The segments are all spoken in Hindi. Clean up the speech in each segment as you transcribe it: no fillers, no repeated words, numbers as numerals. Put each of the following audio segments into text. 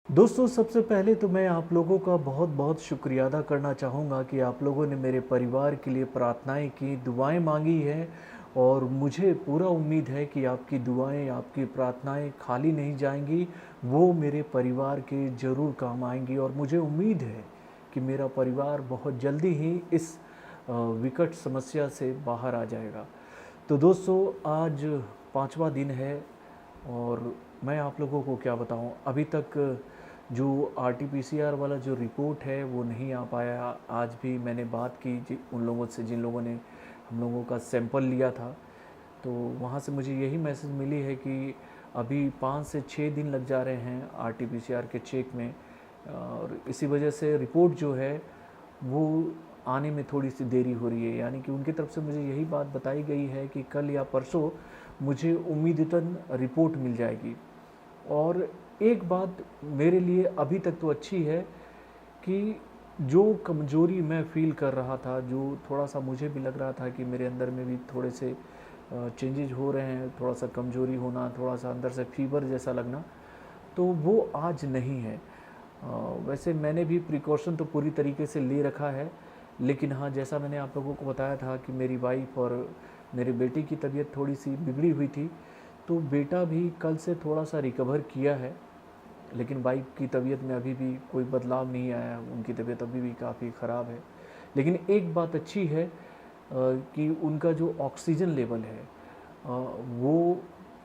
दोस्तों, सबसे पहले तो मैं आप लोगों का बहुत-बहुत शुक्रिया अदा करना चाहूँगा कि आप लोगों ने मेरे परिवार के लिए प्रार्थनाएँ की, दुआएँ माँगी हैं और मुझे पूरा उम्मीद है कि आपकी दुआएँ, आपकी प्रार्थनाएँ खाली नहीं जाएँगी, वो मेरे परिवार के ज़रूर काम आएँगी और मुझे उम्मीद है कि मेरा परिवार बहुत जल्दी ही इस विकट समस्या से बाहर आ जाएगा। तो दोस्तों, आज 5वां दिन है और मैं आप लोगों को क्या बताऊं, अभी तक जो आरटीपीसीआर वाला जो रिपोर्ट है वो नहीं आ पाया। आज भी मैंने बात की उन लोगों से जिन लोगों ने हम लोगों का सैंपल लिया था, तो वहाँ से मुझे यही मैसेज मिली है कि अभी 5 से 6 दिन लग जा रहे हैं आरटीपीसीआर के चेक में। और इसी वजह से रिपोर्ट जो है वो आने में थोड़ी सी देरी हो रही है। यानी कि उनकी तरफ से मुझे यही बात बताई गई है कि कल या परसों मुझे उम्मीदतन रिपोर्ट मिल जाएगी। और एक बात मेरे लिए अभी तक तो अच्छी है कि जो कमज़ोरी मैं फ़ील कर रहा था, जो थोड़ा-सा मुझे भी लग रहा था कि मेरे अंदर में भी थोड़े से चेंजेज़ हो रहे हैं, थोड़ा-सा कमज़ोरी होना, थोड़ा-सा अंदर से फ़ीवर जैसा लगना, तो वो आज नहीं है। वैसे मैंने भी प्रिकॉशन तो पूरी तरीके से ले रखा है, लेकिन हाँ, जैसा मैंने आप लोगों को बताया था कि मेरी वाइफ़ और मेरे बेटे की तबीयत थोड़ी-सी बिगड़ी हुई थी, तो बेटा भी कल से थोड़ा-सा रिकवर किया है, लेकिन वाइफ़ की तबीयत में अभी भी कोई बदलाव नहीं आया है, उनकी तबीयत अभी भी काफ़ी ख़राब है। लेकिन एक बात अच्छी है कि उनका जो ऑक्सीजन लेवल है वो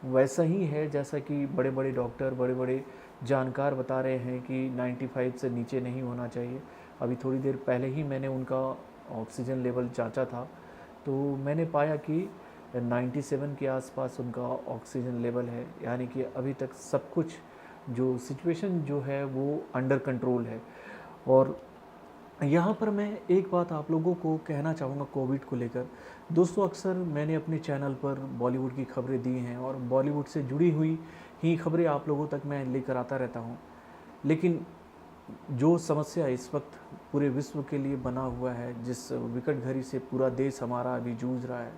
वैसा ही है जैसा कि बड़े-बड़े डॉक्टर, बड़े-बड़े जानकार बता रहे हैं कि 95 से नीचे नहीं होना चाहिए। अभी थोड़ी देर पहले ही मैंने उनका ऑक्सीजन लेवल जाँचा था, तो मैंने पाया कि 97 के आसपास उनका ऑक्सीजन लेवल है। यानी कि अभी तक सब कुछ जो सिचुएशन जो है वो अंडर कंट्रोल है। और यहाँ पर मैं एक बात आप लोगों को कहना चाहूँगा कोविड को लेकर। दोस्तों, अक्सर मैंने अपने चैनल पर बॉलीवुड की खबरें दी हैं और बॉलीवुड से जुड़ी हुई ही खबरें आप लोगों तक मैं लेकर आता रहता हूँ। लेकिन जो समस्या इस वक्त पूरे विश्व के लिए बना हुआ है, जिस विकट घड़ी से पूरा देश हमारा अभी जूझ रहा है,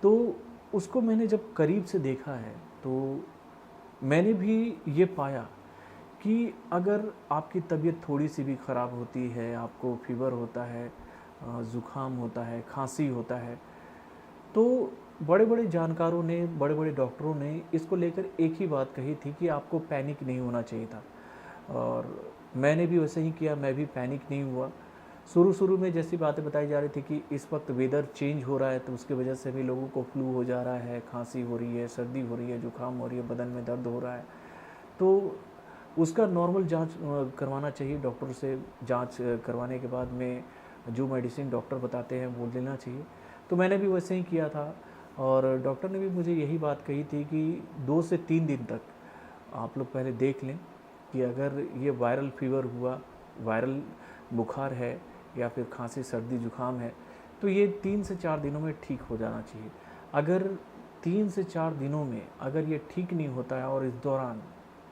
तो उसको मैंने जब करीब से देखा है, तो मैंने भी ये पाया कि अगर आपकी तबीयत थोड़ी सी भी ख़राब होती है, आपको फ़ीवर होता है, ज़ुकाम होता है, खांसी होता है, तो बड़े-बड़े जानकारों ने, बड़े-बड़े डॉक्टरों ने इसको लेकर एक ही बात कही थी कि आपको पैनिक नहीं होना चाहिए था। और मैंने भी वैसे ही किया, मैं भी पैनिक नहीं हुआ। शुरू-शुरू में जैसी बातें बताई जा रही थी कि इस वक्त वेदर चेंज हो रहा है, तो उसकी वजह से भी लोगों को फ्लू हो जा रहा है, खांसी हो रही है, सर्दी हो रही है, ज़ुकाम हो रही है, बदन में दर्द हो रहा है। तो उसका नॉर्मल जांच करवाना चाहिए डॉक्टर से। जांच करवाने के बाद में जो मेडिसिन डॉक्टर बताते हैं वो लेना चाहिए। तो मैंने भी वैसे ही किया था और डॉक्टर ने भी मुझे यही बात कही थी कि 2 से 3 दिन तक आप लोग पहले देख लें कि अगर ये वायरल फीवर हुआ, वायरल बुखार है या फिर खांसी, सर्दी, जुकाम है, तो ये 3 से 4 दिनों में ठीक हो जाना चाहिए। अगर 3 से 4 दिनों में अगर ये ठीक नहीं होता है और इस दौरान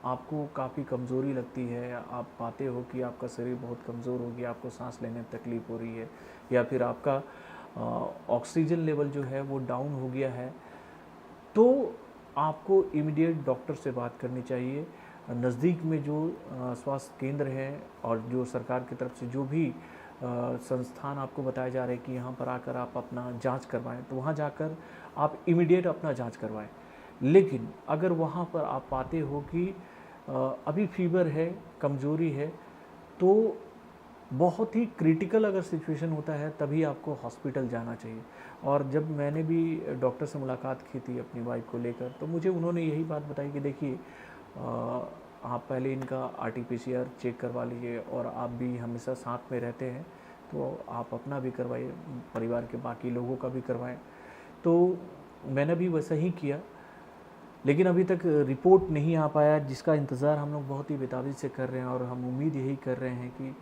आपको काफ़ी कमज़ोरी लगती है, आप पाते हो कि आपका शरीर बहुत कमज़ोर हो गया, आपको सांस लेने में तकलीफ़ हो रही है, या फिर आपका ऑक्सीजन लेवल जो है वो डाउन हो गया है, तो आपको इमीडिएट डॉक्टर से बात करनी चाहिए। नज़दीक में जो स्वास्थ्य केंद्र है और जो सरकार की तरफ से जो भी संस्थान आपको बताए जा रहे हैं कि यहाँ पर आकर आप अपना जांच करवाएं, तो वहाँ जाकर आप इमीडिएट अपना जांच करवाएं। लेकिन अगर वहाँ पर आप पाते हो कि अभी फीवर है, कमज़ोरी है, तो बहुत ही क्रिटिकल अगर सिचुएशन होता है तभी आपको हॉस्पिटल जाना चाहिए। और जब मैंने भी डॉक्टर से मुलाकात की थी अपनी वाइफ को लेकर, तो मुझे उन्होंने यही बात बताई कि देखिए, आप पहले इनका आरटीपीसीआर चेक करवा लीजिए और आप भी हमेशा साथ में रहते हैं, तो आप अपना भी करवाइए, परिवार के बाकी लोगों का भी करवाएं। तो मैंने भी वैसा ही किया, लेकिन अभी तक रिपोर्ट नहीं आ पाया, जिसका इंतज़ार हम लोग बहुत ही बेताबी से कर रहे हैं और हम उम्मीद यही कर रहे हैं कि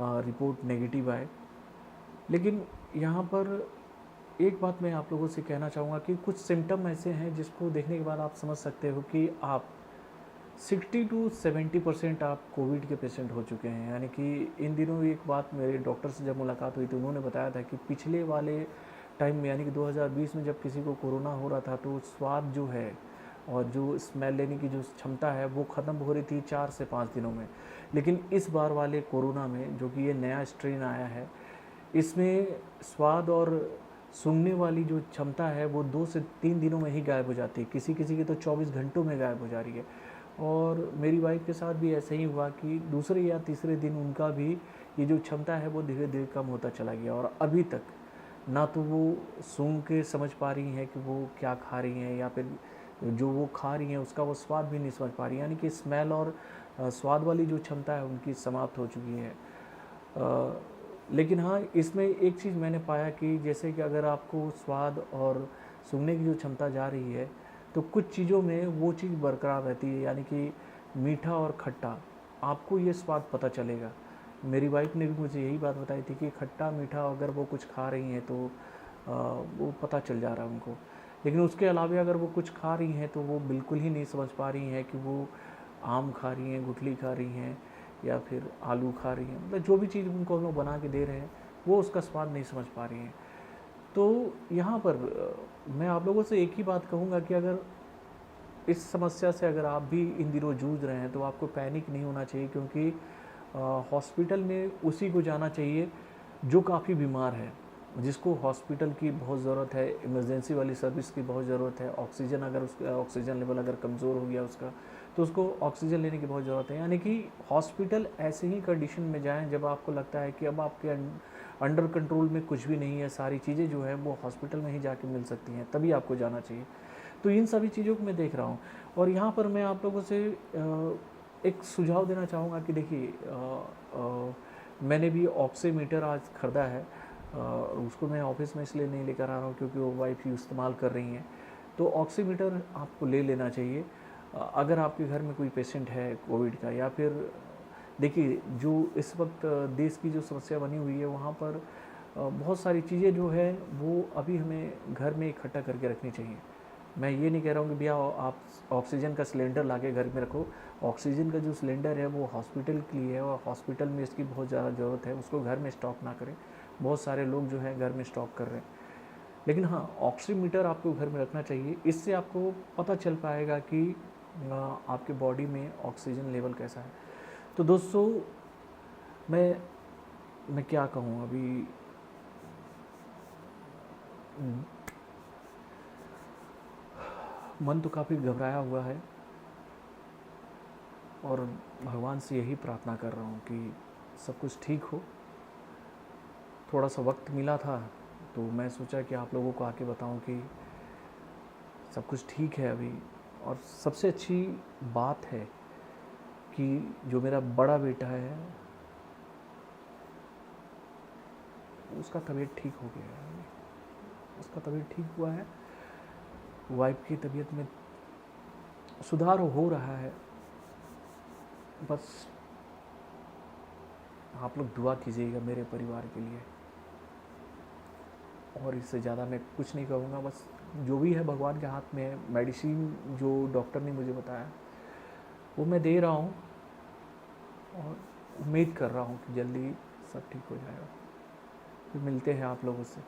रिपोर्ट नेगेटिव आए। लेकिन यहाँ पर एक बात मैं आप लोगों से कहना चाहूँगा कि कुछ सिम्टम ऐसे हैं जिसको देखने के बाद आप समझ सकते हो कि आप 60 टू 70% आप कोविड के पेशेंट हो चुके हैं। यानी कि इन दिनों एक बात मेरे डॉक्टर से जब मुलाकात हुई तो उन्होंने बताया था कि पिछले वाले टाइम में, यानी कि 2020 में जब किसी को कोरोना हो रहा था, तो स्वाद जो है और जो स्मेल लेने की जो क्षमता है वो ख़त्म हो रही थी 4 से 5 दिनों में। लेकिन इस बार वाले कोरोना में जो कि ये नया स्ट्रेन आया है, इसमें स्वाद और सूंघने वाली जो क्षमता है वो 2 से 3 दिनों में ही गायब हो जाती है, किसी किसी की तो 24 घंटों में गायब हो जा रही है। और मेरी वाइफ़ के साथ भी ऐसा ही हुआ कि दूसरे या तीसरे दिन उनका भी ये जो क्षमता है वो धीरे-धीरे कम होता चला गया, और अभी तक ना तो वो सूंघ के समझ पा रही हैं कि वो क्या खा रही हैं, या फिर जो वो खा रही हैं उसका वो स्वाद भी नहीं समझ पा रही हैं, यानी कि स्मेल और स्वाद वाली जो क्षमता है उनकी समाप्त हो चुकी है। लेकिन हाँ, इसमें एक चीज़ मैंने पाया कि जैसे कि अगर आपको स्वाद और सूंघने की जो क्षमता जा रही है, तो कुछ चीज़ों में वो चीज़ बरकरार रहती है, यानी कि मीठा और खट्टा, आपको ये स्वाद पता चलेगा। मेरी वाइफ़ ने भी मुझे यही बात बताई थी कि खट्टा मीठा अगर वो कुछ खा रही हैं तो वो पता चल जा रहा है उनको। लेकिन उसके अलावा अगर वो कुछ खा रही हैं तो वो बिल्कुल ही नहीं समझ पा रही हैं कि वो आम खा रही हैं, गुठली खा रही हैं, या फिर आलू खा रही हैं, मतलब जो भी चीज़ उनको हम लोग बना के दे रहे हैं वो उसका स्वाद नहीं समझ पा रही हैं। तो यहाँ पर मैं आप लोगों से एक ही बात कहूँगा कि अगर इस समस्या से अगर आप भी इन दिनों जूझ रहे हैं तो आपको पैनिक नहीं होना चाहिए, क्योंकि हॉस्पिटल में उसी को जाना चाहिए जो काफ़ी बीमार है, जिसको हॉस्पिटल की बहुत ज़रूरत है, इमरजेंसी वाली सर्विस की बहुत ज़रूरत है। ऑक्सीजन अगर उसका ऑक्सीजन लेवल अगर कमज़ोर हो गया उसका, तो उसको ऑक्सीजन लेने की बहुत ज़रूरत है। यानी कि हॉस्पिटल ऐसे ही कंडीशन में जाएं जब आपको लगता है कि अब आपके अंडर कंट्रोल में कुछ भी नहीं है, सारी चीज़ें जो है वो हॉस्पिटल में ही जाके मिल सकती हैं, तभी आपको जाना चाहिए। तो इन सभी चीज़ों को मैं देख रहा हूँ, और यहाँ पर मैं आप लोगों से एक सुझाव देना चाहूँगा कि देखिए, मैंने भी ऑक्सीमीटर आज ख़रीदा है। उसको मैं ऑफिस में इसलिए नहीं लेकर आ रहा हूँ क्योंकि वो वाइफ ही इस्तेमाल कर रही हैं। तो ऑक्सीमीटर आपको ले लेना चाहिए अगर आपके घर में कोई पेशेंट है कोविड का, या फिर देखिए जो इस वक्त देश की जो समस्या बनी हुई है वहाँ पर बहुत सारी चीज़ें जो है वो अभी हमें घर में इकट्ठा करके रखनी चाहिए। मैं ये नहीं कह रहा हूँ कि भैया आप ऑक्सीजन का सिलेंडर लाके घर में रखो। ऑक्सीजन का जो सिलेंडर है वो हॉस्पिटल के लिए है, और हॉस्पिटल में इसकी बहुत ज़्यादा ज़रूरत है, उसको घर में स्टॉक ना करें। बहुत सारे लोग जो है घर में स्टॉक कर रहे हैं। लेकिन हाँ, ऑक्सीमीटर आपको घर में रखना चाहिए, इससे आपको पता चल पाएगा कि आपके बॉडी में ऑक्सीजन लेवल कैसा है। तो दोस्तों, मैं क्या कहूँ अभी, मन तो काफ़ी घबराया हुआ है, और भगवान से यही प्रार्थना कर रहा हूँ कि सब कुछ ठीक हो। थोड़ा सा वक्त मिला था तो मैं सोचा कि आप लोगों को आके बताऊं कि सब कुछ ठीक है अभी। और सबसे अच्छी बात है कि जो मेरा बड़ा बेटा है उसका तबीयत ठीक हो गया है, उसका तबीयत ठीक हुआ है, वाइफ की तबीयत में सुधार हो रहा है। बस आप लोग दुआ कीजिएगा मेरे परिवार के लिए, और इससे ज़्यादा मैं कुछ नहीं कहूँगा। बस जो भी है भगवान के हाथ में है। मेडिसिन जो डॉक्टर ने मुझे बताया वो मैं दे रहा हूँ, और उम्मीद कर रहा हूँ कि जल्दी सब ठीक हो जाएगा। फिर मिलते हैं आप लोगों से।